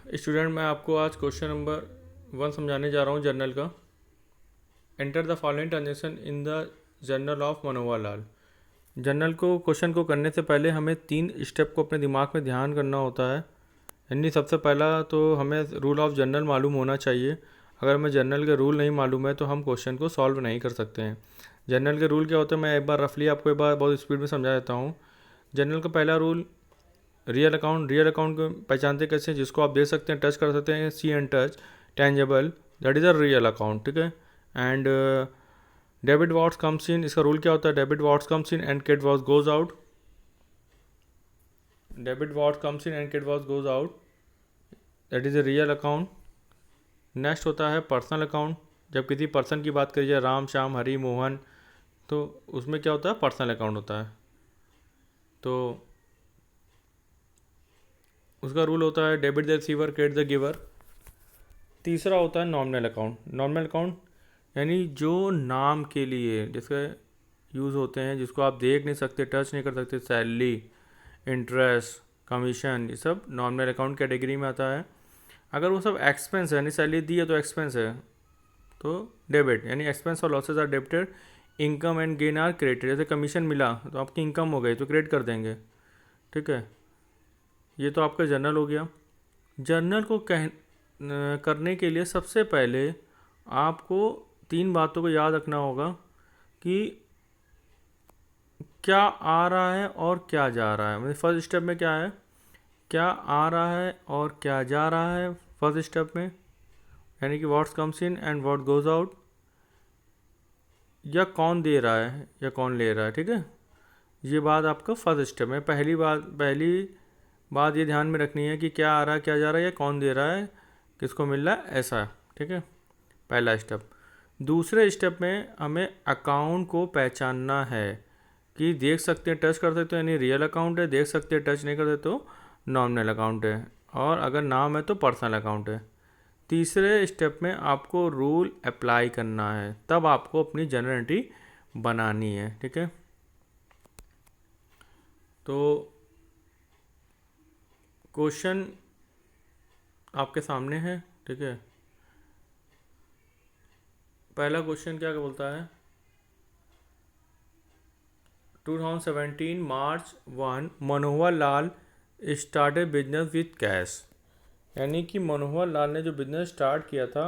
Student, मैं आपको आज क्वेश्चन नंबर 1 समझाने जा रहा हूँ जर्नल का। Enter the following transaction in the journal of Manohar Lal. Journal को क्वेश्चन को करने से पहले हमें 3 स्टेप को अपने दिमाग में ध्यान करना होता है। यानी सबसे पहला तो हमें रूल ऑफ जर्नल मालूम होना चाहिए। अगर हमें जर्नल के रूल नहीं मालूम है तो हम क्वेश्चन को सॉल्व नहीं कर सकते हैं। जर्नल के रूल क्या होते हैं, मैं एक बार रफली आपको एक बार बहुत स्पीड में समझा देता हूँ। जर्नल का पहला रूल, रियल अकाउंट को पहचानते कैसे, जिसको आप देख सकते हैं, टच कर सकते हैं, see and touch, tangible, that is a real account. ठीक है। And debit what's comes in, इसका रूल क्या होता है, debit what's comes in and credit what's goes out. Debit what's comes in and credit what's goes out, that is a real account. Next होता है personal account. जब किसी person की बात करी जाए, राम, श्याम, हरि, मोहन, तो उसमें क्या होता है, पर्सनल अकाउंट होता है। तो उसका रूल होता है debit the receiver, credit the giver. तीसरा होता है नॉमिनल अकाउंट। नॉमिनल अकाउंट यानी जो नाम के लिए जिसके यूज़ होते हैं, जिसको आप देख नहीं सकते, टच नहीं कर सकते, सैलरी, इंटरेस्ट, कमीशन, ये सब नॉमिनल अकाउंट कैटेगरी में आता है। अगर वो सब एक्सपेंस है, यानी सैलरी दी है तो एक्सपेंस है, तो डेबिट, यानी एक्सपेंस और losses are debited, income and gain are credited. जैसे कमीशन मिला तो आपकी इनकम हो गई तो क्रेडिट कर देंगे। ठीक है, ये तो आपका जर्नल हो गया। जर्नल को करने के लिए सबसे पहले आपको 3 बातों को याद रखना होगा कि क्या आ रहा है और क्या जा रहा है। मतलब फर्स्ट स्टेप में क्या है, क्या आ रहा है और क्या जा रहा है फर्स्ट स्टेप में, यानी कि what's comes in and what goes out, या कौन दे रहा है या कौन ले रहा है। ठीक है, ये बात आपका फर्स्ट स्टेप में। पहली बात ये ध्यान में रखनी है कि क्या आ रहा है, क्या जा रहा है, या कौन दे रहा है, किसको मिल रहा है, ऐसा। ठीक है, पहला स्टेप। दूसरे स्टेप में हमें अकाउंट को पहचानना है कि देख सकते हैं, टच कर सकते हैं, यानी रियल अकाउंट है, देख सकते हैं, टच नहीं कर सकते तो नॉमिनल अकाउंट है, और अगर नाम है तो पर्सनल अकाउंट है। तीसरे स्टेप में आपको रूल अप्लाई करना है, तब आपको अपनी जर्नल एंट्री बनानी है। ठीक है, तो क्वेश्चन आपके सामने है। ठीक है, पहला क्वेश्चन क्या बोलता है, 2017 मार्च 1 Manohar Lal started business with cash. यानी कि मनोहर लाल ने जो बिजनेस स्टार्ट किया था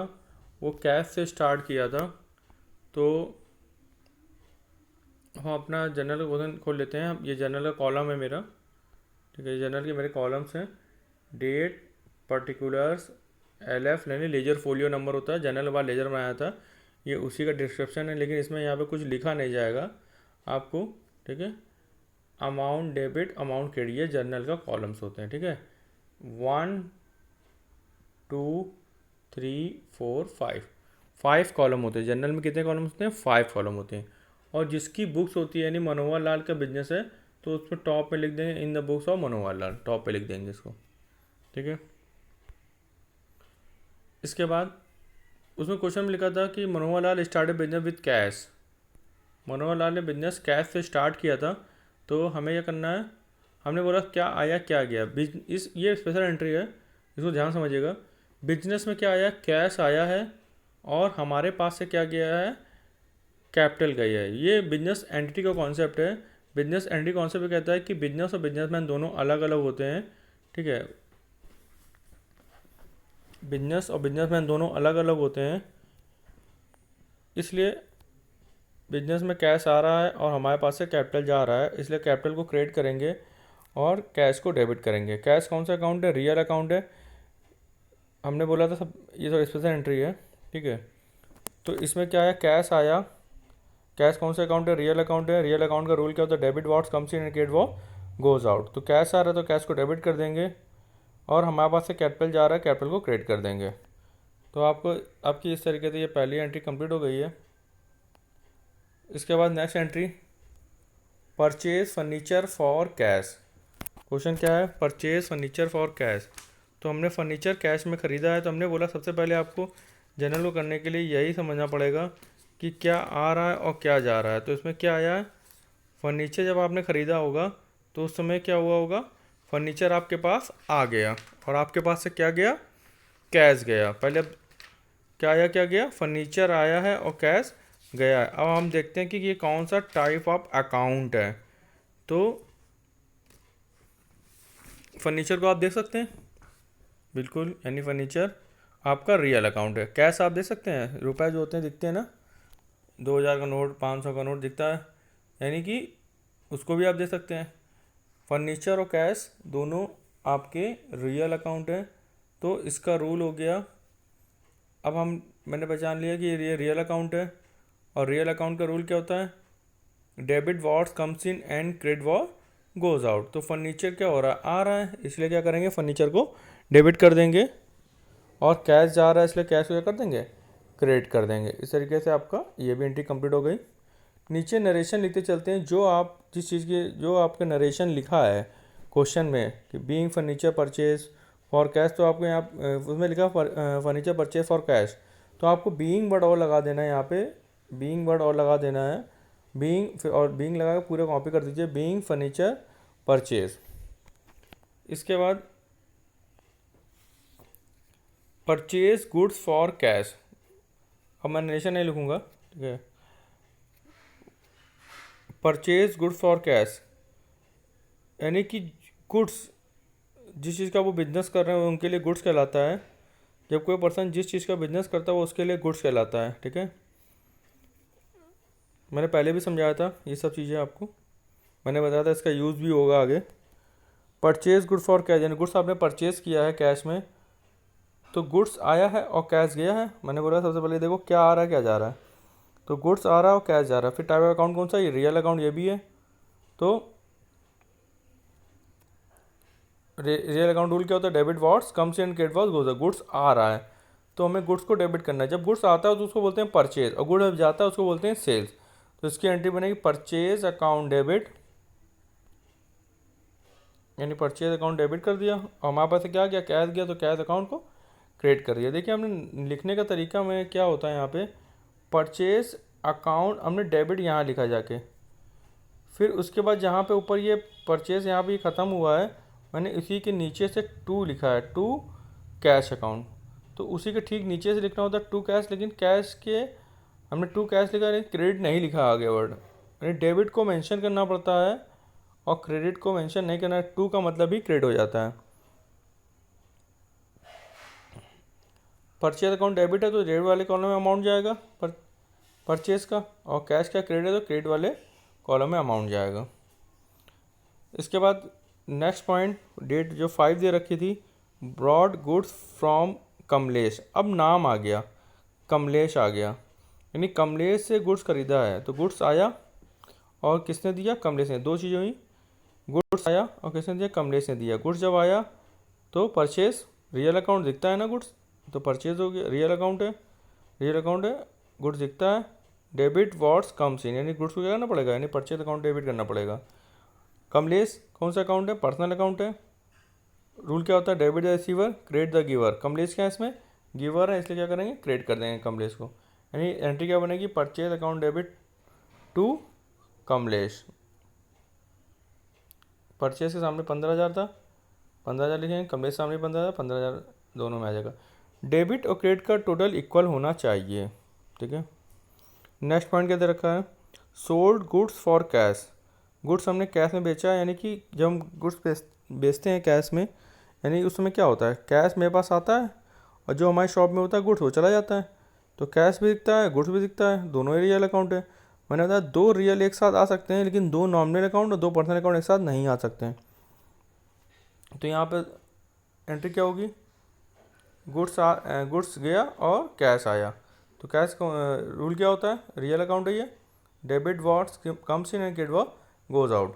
वो कैश से स्टार्ट किया था। तो हम अपना जर्नल का क्वेश्चन खोल लेते हैं। ये जर्नल का कॉलम है मेरा। ठीक है, जर्नल के मेरे कॉलम्स हैं, डेट, पर्टिकुलर्स, LF यानी लेजर फोलियो नंबर होता है, जर्नल बार लेजर में आया था, ये उसी का डिस्क्रिप्शन है, लेकिन इसमें यहाँ पे कुछ लिखा नहीं जाएगा आपको। ठीक है, अमाउंट डेबिट, अमाउंट क्रेडिट, ये जर्नल का कॉलम्स होते हैं। ठीक है, 1 2 3 4 5 कॉलम होते हैं। जर्नल में कितने कॉलम होते हैं, 5 कॉलम होते हैं। और जिसकी बुक्स होती है, यानी मनोहर लाल का बिजनेस है, तो उसमें टॉप पे लिख देंगे in the books of Manohar Lal, top पे लिख देंगे इसको। ठीक है, इसके बाद उसमें क्वेश्चन में लिखा था कि Manohar Lal started business with cash. Manohar Lal ने बिजनेस कैश से स्टार्ट किया था, तो हमें यह करना है, हमने बोला क्या आया क्या गया। इस ये स्पेशल एंट्री है, इसको ध्यान समझिएगा। बिजनेस में क्या आया, कैश आया है, और हमारे पास से क्या गया है, कैपिटल गई है। ये बिजनेस एंटिटी का कॉन्सेप्ट है। बिजनेस एंटिटी कॉन्सेप्ट कहता है कि बिजनेस और बिजनेसमैन दोनों अलग अलग होते हैं। ठीक है, बिजनेस और बिजनेसमैन दोनों अलग अलग होते हैं, इसलिए बिजनेस में कैश आ रहा है और हमारे पास से कैपिटल जा रहा है, इसलिए कैपिटल को क्रेडिट करेंगे और कैश को डेबिट करेंगे। कैश कौन सा अकाउंट है, रियल अकाउंट है। हमने बोला था सब, ये तो स्पेशल एंट्री है। ठीक है, तो इसमें क्या है, कैश आया। कैश कौन सा अकाउंट है, रियल अकाउंट है। रियल अकाउंट का रूल क्या होता है, debit what's comes in and credit वो गोज आउट। तो कैश आ रहा है तो कैश को डेबिट कर देंगे, और हमारे पास से कैपिटल जा रहा है, कैपिटल को क्रेडिट कर देंगे। तो आपको आपकी इस तरीके से ये पहली एंट्री कंप्लीट हो गई है। इसके बाद next entry, purchase furniture for cash. Question क्या है, परचेज फर्नीचर फॉर कैश। तो हमने फर्नीचर कैश में ख़रीदा है, तो हमने बोला सबसे पहले आपको जनरल को करने के लिए यही समझना पड़ेगा कि क्या आ रहा है और क्या जा रहा है। तो इसमें क्या आया है, फर्नीचर जब आपने ख़रीदा होगा तो उस समय क्या हुआ होगा, फर्नीचर आपके पास आ गया, और आपके पास से क्या गया, कैश गया। पहले अब क्या आया, क्या गया, फर्नीचर आया है और कैश गया है। अब हम देखते हैं कि ये कौन सा टाइप ऑफ अकाउंट है। तो फर्नीचर को आप देख सकते हैं, बिल्कुल, यानी फर्नीचर आपका रियल अकाउंट है। कैश आप देख सकते हैं, रुपए जो होते हैं दिखते हैं ना, 2000 का नोट, 500 का नोट दिखता है, यानी कि उसको भी आप देख सकते हैं। फर्नीचर और कैश दोनों आपके रियल अकाउंट है। तो इसका रूल हो गया, अब मैंने पहचान लिया कि ये रियल अकाउंट है। और रियल अकाउंट का रूल क्या होता है, debit what's comes in and credit what goes out. तो फर्नीचर क्या हो रहा है, आ रहा है, इसलिए क्या करेंगे, फर्नीचर को डेबिट कर देंगे। और कैश जा रहा है, इसलिए कैश को क्या कर देंगे, क्रेडिट कर देंगे। इस तरीके से आपका ये भी एंट्री कंप्लीट हो गई। नीचे नरेशन लिखते चलते हैं, जो आप जिस चीज़ की जो आपका नरेशन लिखा है क्वेश्चन में कि being furniture purchase for cash, तो आपको यहाँ उसमें लिखा फर्नीचर परचेज फॉर कैश, तो आपको बीइंग वर्ड और लगा देना है, यहाँ पे बीइंग वर्ड और लगा देना है, बीइंग, और बीइंग लगा के पूरा कॉपी कर दीजिए, बीइंग फर्नीचर परचेज। इसके बाद परचेज गुड्स फॉर कैश, अब मैं नरेशन नहीं लिखूँगा, ठीक है। परचेज गुड्स फॉर कैश यानी कि गुड्स, जिस चीज़ का वो बिजनेस कर रहे हैं उनके लिए गुड्स कहलाता है। जब कोई पर्सन जिस चीज़ का बिजनेस करता है वो उसके लिए गुड्स कहलाता है, ठीक है। मैंने पहले भी समझाया था ये सब चीज़ें आपको, मैंने बताया था इसका यूज़ भी होगा आगे। परचेज गुड फॉर कैश यानी गुड्स आपने परचेज किया है कैश में, तो गुड्स आया है और कैश गया है। मैंने बोला सबसे पहले देखो क्या आ रहा है क्या जा रहा है, तो गुड्स आ रहा है और कैश जा रहा है। फिर टाइप ऑफ अकाउंट कौन सा, ये रियल अकाउंट ये भी है। तो रियल अकाउंट रूल क्या होता है, debit what's comes in credit what's goes, goods आ रहा है तो हमें गुड्स को डेबिट करना है। जब गुड्स आता है तो उसको बोलते हैं परचेज, और गुड्स जाता है उसको बोलते हैं सेल्स। तो इसकी एंट्री बनेगी परचेज अकाउंट डेबिट, यानी परचेज अकाउंट डेबिट कर दिया। और हमारे पास से क्या गया, कैश गया, तो कैश अकाउंट को क्रिएट कर दिया। देखिए हमने लिखने का तरीका में क्या होता है, यहाँ पे परचेज अकाउंट हमने डेबिट यहाँ लिखा जाके, फिर उसके बाद जहाँ पे ऊपर ये परचेज यहाँ पे ख़त्म हुआ है, मैंने इसी के नीचे से टू लिखा है, टू कैश अकाउंट। तो उसी के ठीक नीचे से लिखना होता है टू कैश, लेकिन कैश के हमने टू कैश लिखा है, क्रेडिट नहीं लिखा आगे वर्ड, यानी डेबिट को मेंशन करना पड़ता है और क्रेडिट को मेंशन नहीं करना है। टू का मतलब ही क्रेडिट हो जाता है। परचेज अकाउंट डेबिट है तो डेबिट वाले कॉलम में अमाउंट जाएगा परचेज का, और कैश का क्रेडिट है तो क्रेडिट वाले कॉलम में अमाउंट जाएगा। इसके बाद नेक्स्ट पॉइंट, डेट जो 5 दे रखी थी, ब्रॉड गुड्स फ्रॉम कमलेश। अब नाम आ गया, कमलेश आ गया, यानी कमलेश से गुड्स खरीदा है। तो गुड्स आया और किसने दिया, कमलेश ने। दो चीज़ें हुई, गुड्स आया और किसने दिया, कमलेश ने दिया। गुड्स जब आया तो परचेज, रियल अकाउंट दिखता है ना गुड्स, तो परचेज हो गया, रियल अकाउंट है, रियल अकाउंट है, गुड्स दिखता है। डेबिट वॉट्स कम्स इन, यानी गुड्स को क्या करना पड़ेगा, यानी परचेज अकाउंट डेबिट करना पड़ेगा। कमलेश कौन सा अकाउंट है, पर्सनल अकाउंट है। रूल क्या होता है, debit the receiver credit the giver. Kamlesh क्या है इसमें, गिवर है, इसलिए क्या करेंगे, क्रेडिट कर देंगे कमलेश को। यानी एंट्री क्या बनेगी, purchase account debit to Kamlesh. Purchase के सामने 15,000 था, 15,000 लिखेंगे, कमलेश सामने 15,000, 15,000 दोनों में आ जाएगा। डेबिट और क्रेडिट का टोटल इक्वल होना चाहिए, ठीक है। नेक्स्ट पॉइंट क्या दे रखा है, sold goods for cash. Goods हमने कैश में बेचा है, यानी कि जब हम गुड्स बेचते हैं कैश में, यानी उस समय क्या होता है, कैश मेरे पास आता है और जो हमारी शॉप में होता है गुड्स वो चला जाता है। तो कैश भी दिखता है, गुड्स भी दिखता है, दोनों ही रियल अकाउंट है। मैंने बताया दो रियल एक साथ आ सकते हैं, लेकिन दो नॉमिनल अकाउंट और दो पर्सनल अकाउंट एक साथ नहीं आ सकते हैं। तो यहाँ पे एंट्री क्या होगी, गुड्स गया और कैश आया। तो कैश का रूल क्या होता है, रियल अकाउंट है ये, debit what's comes in and credit what goes out.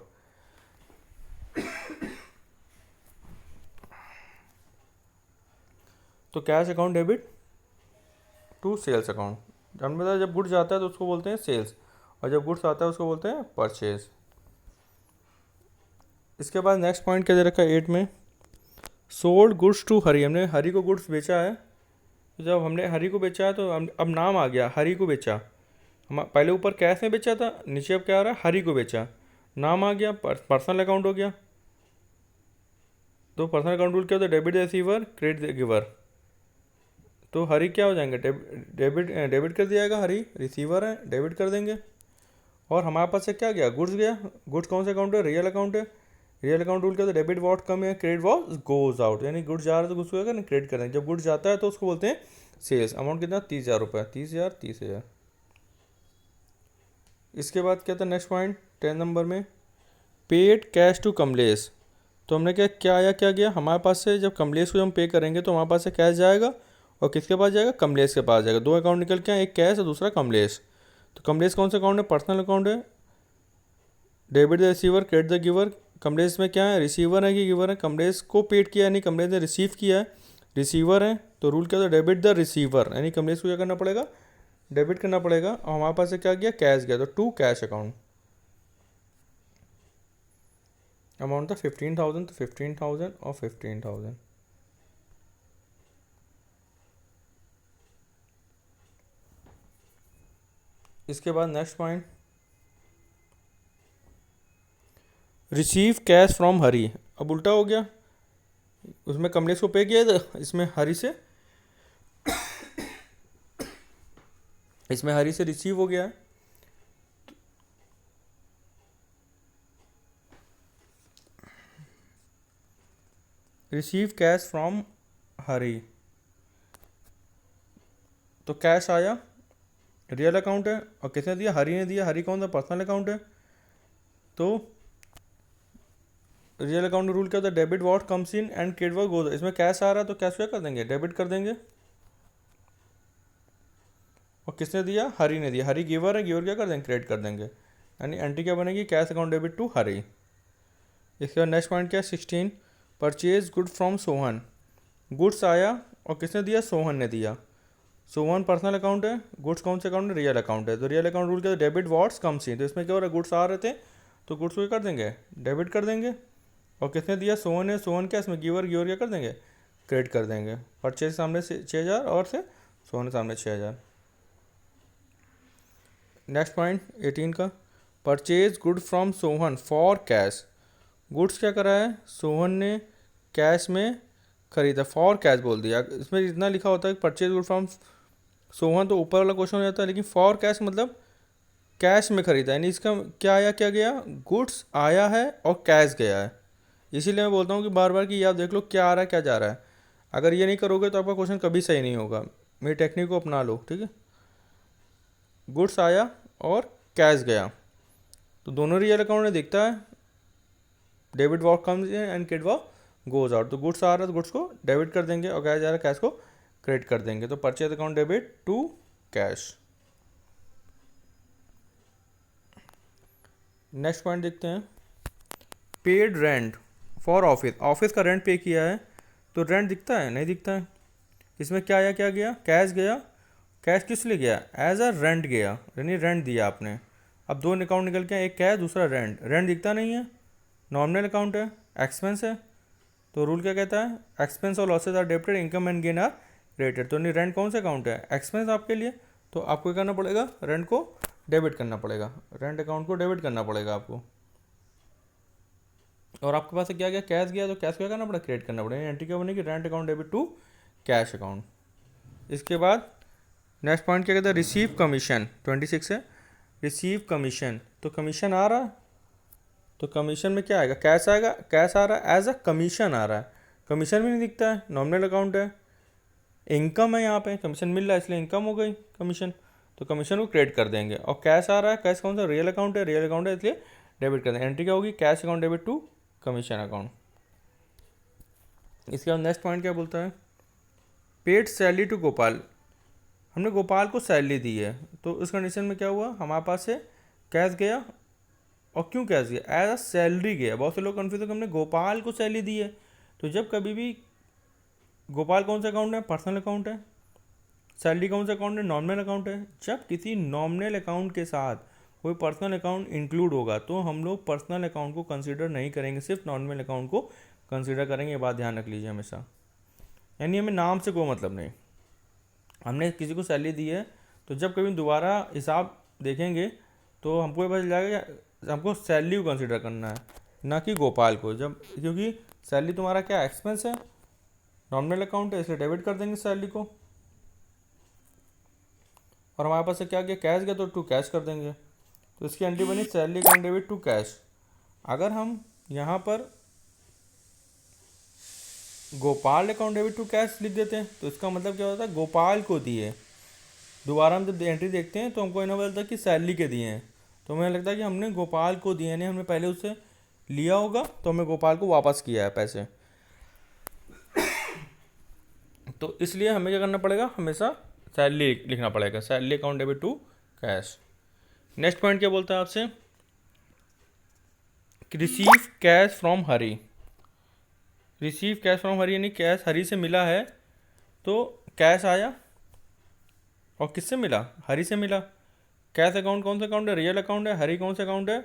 तो cash account debit to sales account. हमने बताया जब गुड्स आता है तो उसको बोलते हैं सेल्स, और जब गुड्स आता है उसको बोलते हैं परचेज। इसके बाद नेक्स्ट पॉइंट क्या दे रखा है 8 में, सोल्ड गुड्स टू हरी। हमने हरी को गुड्स बेचा है, तो जब हमने हरी को बेचा है तो अब नाम आ गया, हरी को बेचा। हम पहले ऊपर कैश में बेचा था, नीचे अब क्या आ रहा है, हरी को बेचा, नाम आ गया, पर्सनल अकाउंट हो गया। तो पर्सनल अकाउंट रूल क्या होता है, debit the receiver credit the giver. तो हरी क्या हो जाएंगे, डेबिट डेबिट कर दिया जाएगा, हरी रिसीवर है, डेबिट कर देंगे। और हमारे पास से क्या गया, गुड्स गया। गुड्स कौन सा अकाउंट है, रियल अकाउंट है। रियल अकाउंट रूल क्या होता है, डेबिट वॉट कम है, क्रेडिट वॉट गोज आउट, यानी गुड्स जा रहा है तो गुड्स को क्रेडिट करेंगे। जब गुड्स जाता है तो उसको बोलते हैं सेल्स। अमाउंट कितना, 30,000 रुपये, 30,000 30,000। इसके बाद क्या था नेक्स्ट पॉइंट 10 नंबर में, पेड कैश टू कमलेश। तो हमने क्या आया, क्या गया हमारे पास से, जब कमलेश को हम पे करेंगे तो हमारे पास से कैश जाएगा और किसके पास जाएगा, कमलेश के पास जाएगा। दो अकाउंट निकल के आए, एक कैश और दूसरा कमलेश। तो कमलेश कौन सा अकाउंट है, पर्सनल अकाउंट है। Debit the receiver, credit the giver. Kamlesh में क्या है, रिसीवर है कि गिवर है, कमलेश को पेड किया यानी कमलेश ने रिसीव किया है, रिसीवर है। तो रूल क्या था, डेबिट द रिसीवर, यानी कमलेश को क्या करना पड़ेगा, डेबिट करना पड़ेगा। और हमारे पास से क्या गया, कैश गया, तो टू कैश अकाउंट। अमाउंट था 15,000, तो 15,000 और 15,000। इसके बाद next point, receive cash from Hari. अब उल्टा हो गया, उसमें कमलेश को पे किया था, इसमें हरी से रिसीव हो गया है। रिसीव कैश फ्रॉम हरी, तो कैश आया, रियल अकाउंट है, और किसने दिया, हरी ने दिया। हरी कौन सा, पर्सनल अकाउंट है। तो रियल अकाउंट रूल क्या होता है, debit what comes in and credit what goes. इसमें कैश आ रहा है तो कैश क्या कर देंगे, डेबिट कर देंगे। और किसने दिया, हरी ने दिया, हरी गिवर है, गिवर क्या कर देंगे, क्रेडिट कर देंगे। यानी एंट्री क्या बनेगी, कैश अकाउंट डेबिट टू हरी। इसके बाद नेक्स्ट पॉइंट क्या है 16, purchase good from Sohan. Goods आया और किसने दिया, सोहन ने दिया। सोहन पर्सनल अकाउंट है, गुड्स कौन से अकाउंट है, रियल अकाउंट है। तो रियल अकाउंट रूल क्या है, डेबिट वॉट्स कम्स इन। तो इसमें क्या हो रहा है, गुड्स आ रहे थे तो गुड्स को क्या कर देंगे, डेबिट कर देंगे। और किसने दिया, सोहन है, सोहन क्या इसमें गिवर, गिवर क्या कर देंगे, क्रेडिट कर देंगे। परचेज सामने से 6,000 और से सोहन सामने 6,000। नेक्स्ट पॉइंट 18 का, purchase good from Sohan for cash. Goods क्या करा है, सोहन ने कैश में खरीदा, फॉर कैश बोल दिया। इसमें इतना लिखा होता है कि परचेज गुड फ्रॉम सोहन, तो ऊपर वाला क्वेश्चन हो जाता है, लेकिन फॉर कैश मतलब कैश में खरीदा, यानी इसका क्या आया, क्या गया, गुड्स आया है और कैश गया है। इसीलिए मैं बोलता हूँ कि बार बार कि आप देख लो क्या आ रहा है, क्या जा रहा है। अगर ये नहीं करोगे तो आपका क्वेश्चन कभी सही नहीं होगा। मेरी टेक्निक को अपना लो, ठीक है। गुड्स आया और कैश गया, तो दोनों रियल अकाउंट में दिखता है, debit what comes in and credit what goes out. तो गुड्स आ रहा है तो गुड्स को डेबिट कर देंगे, और कैश जा रहा है कैश को क्रेडिट कर देंगे। तो purchase account debit to cash. Next point देखते हैं, paid rent for office. Office का रेंट पे किया है तो रेंट दिखता है, नहीं दिखता है। इसमें क्या आया, क्या गया, कैश गया। कैश किस लिए गया, एज अ रेंट गया, यानी रेंट दिया आपने। अब दो अकाउंट निकल के, एक कैश दूसरा रेंट। रेंट दिखता नहीं है, नॉमिनल अकाउंट है, एक्सपेंस है। तो रूल क्या कहता है, एक्सपेंस और losses are debited, income and gain are credited. तो नहीं, रेंट कौन सा अकाउंट है, एक्सपेंस आपके लिए। तो आपको क्या करना पड़ेगा, रेंट को डेबिट करना पड़ेगा, रेंट अकाउंट को डेबिट करना पड़ेगा आपको। और आपके पास से क्या गया, कैश गया, तो कैश क्या करना पड़ेगा, क्रेडिट करना पड़ेगा। एंट्री क्या बनेगी, rent account debit to cash account. इसके बाद नेक्स्ट पॉइंट क्या कहता है, रिसीव कमीशन। 26 है, रिसीव कमीशन। तो कमीशन आ रहा है, तो कमीशन में क्या आएगा, कैश आएगा, कैश आ रहा है, एज अ कमीशन आ रहा है। कमीशन भी नहीं दिखता है, नॉमिनल अकाउंट है। इनकम है, यहाँ पे कमीशन मिल रहा है इसलिए इनकम हो गई कमीशन, तो कमीशन को क्रेडिट कर देंगे। और कैश आ रहा है, कैश कौन सा, रियल अकाउंट है, रियल अकाउंट है इसलिए डेबिट कर देंगे। एंट्री क्या होगी, cash account debit to commission account. इसके बाद नेक्स्ट पॉइंट क्या बोलता है, पेड सैलरी टू गोपाल। हमने गोपाल को सैलरी दी है, तो उस कंडीशन में क्या हुआ, हमारे पास से कैश गया। और क्यों कैश गया, एज अ सैलरी गया। बहुत से लोग कन्फ्यूज है कि हमने गोपाल को सैलरी दी है। तो जब कभी भी गोपाल कौन सा अकाउंट है, पर्सनल अकाउंट है। सैलरी कौन सा अकाउंट है, नॉमिनल अकाउंट है। जब किसी नॉमिनल अकाउंट के साथ कोई पर्सनल अकाउंट इंक्लूड होगा तो हम लोग पर्सनल अकाउंट को कंसीडर नहीं करेंगे, सिर्फ नॉमिनल अकाउंट को कंसीडर करेंगे। ये बात ध्यान रख लीजिए हमेशा, यानी हमें नाम से कोई मतलब नहीं। हमने किसी को सैलरी दी है तो जब कभी दोबारा हिसाब देखेंगे तो हमको ये पता चल जाएगा कि हमको सैलरी को कंसीडर करना है, ना कि गोपाल को। जब क्योंकि सैलरी तुम्हारा क्या एक्सपेंस है, नॉमिनल अकाउंट है, इसलिए डेबिट कर देंगे सैलरी को। और हमारे पास से क्या गया, कैश गया, तो टू कैश कर देंगे। तो इसकी एंट्री बनी salary account debit to cash. अगर हम यहाँ पर Gopal account debit to cash लिख देते हैं तो इसका मतलब क्या होता है, गोपाल को दिए। दोबारा हम जब एंट्री देखते हैं तो हमको इन्हें पता है कि सैलरी के दिए हैं, तो हमें लगता है कि हमने गोपाल को दिए, यानी हमने पहले उससे लिया होगा तो हमें गोपाल को वापस किया है पैसे। तो इसलिए हमें क्या करना पड़ेगा, हमेशा सैलरी लिखना पड़ेगा, salary account debit to cash. Next point क्या बोलता है आपसे, receive cash from Hari. Receive cash from Hari यानी कैश हरी से मिला है, तो कैश आया और किससे मिला, हरी से मिला। कैश अकाउंट कौन सा अकाउंट है, रियल अकाउंट है। हरी कौन सा अकाउंट है,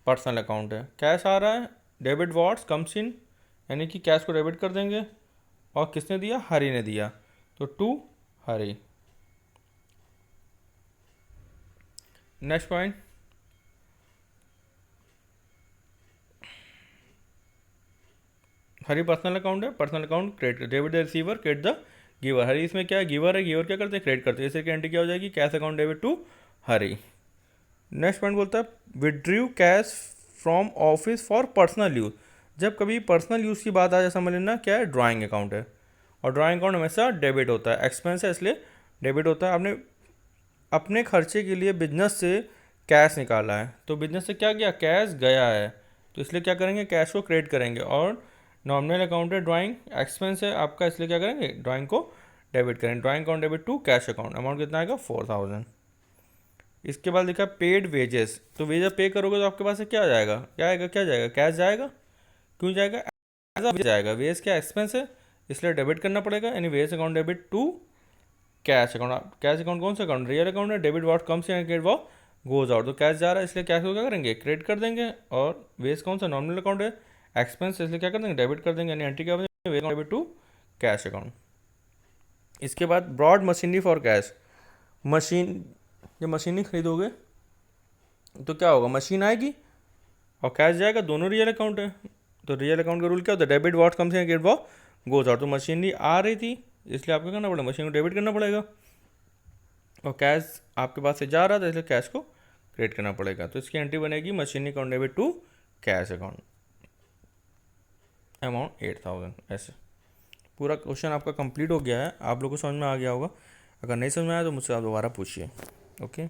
पर्सनल अकाउंट है। कैश आ रहा है, डेबिट व्हाट्स कम्स इन, यानी कि कैश को डेबिट कर देंगे। और किसने दिया, हरी ने दिया, तो to Hari. Next point, Hari personal account है, personal account credit, debit the receiver, credit the giver. Hari इसमें क्या है, गिवर है, गिवर क्या करते हैं, क्रेडिट करते हैं। इसे की एंट्री क्या हो जाएगी, cash account debit to Hari. Next point बोलता है withdrew cash from office for personal use. जब कभी पर्सनल यूज़ की बात आ जाए, समझ लेना क्या है, ड्राइंग अकाउंट है। और ड्राइंग अकाउंट हमेशा डेबिट होता है, एक्सपेंस है इसलिए डेबिट होता है। आपने अपने खर्चे के लिए बिजनेस से कैश निकाला है, तो बिजनेस से क्या गया, कैश गया है, तो इसलिए क्या करेंगे, कैश को क्रेडिट करेंगे। और नॉमिनल अकाउंट है, ड्राइंग एक्सपेंस है आपका, इसलिए क्या करेंगे, ड्राइंग को डेबिट करेंगे। Drawing account debit to cash account, amount कितना आएगा, 4000। इसके बाद लिखा पेड वेजेस, तो वेजेस पे करोगे तो आपके पास से क्या आ जाएगा, क्या आएगा, क्या जाएगा, कैश जाएगा। क्यों जाएगा, एज अ वेज जाएगा। वेज क्या एक्सपेंस है, इसलिए डेबिट करना पड़ेगा, यानी wage account debit to cash account. Cash account कौन सा अकाउंट, रियल अकाउंट है। Debit what comes in, credit what goes out, तो कैश जा रहा है इसलिए कैश को क्या करेंगे, क्रेडिट कर देंगे। और वेज कौन सा, नॉमिनल अकाउंट है, एक्सपेंस, इसलिए क्या कर देंगे, डेबिट कर देंगे, यानी एंट्री क्या बनेगी, wage debit to cash account. इसके बाद bought machinery for cash. Machine, जब मशीनरी खरीदोगे तो क्या होगा, मशीन आएगी और कैश जाएगा, दोनों रियल अकाउंट है। तो रियल अकाउंट का रूल क्या होता है, डेबिट वॉट कम से क्रेडिट वॉट गोज आउट। तो मशीनरी आ रही थी इसलिए आपको करना पड़ेगा, मशीन को डेबिट करना पड़ेगा। और कैश आपके पास से जा रहा था इसलिए कैश को क्रेडिट करना पड़ेगा। तो इसकी एंट्री बनेगी machinery account debit to cash account, amount 8000। ऐसे पूरा क्वेश्चन आपका कंप्लीट हो गया है, आप लोगों को समझ में आ गया होगा। अगर नहीं समझ में आया तो मुझसे आप दोबारा पूछिए। ओके।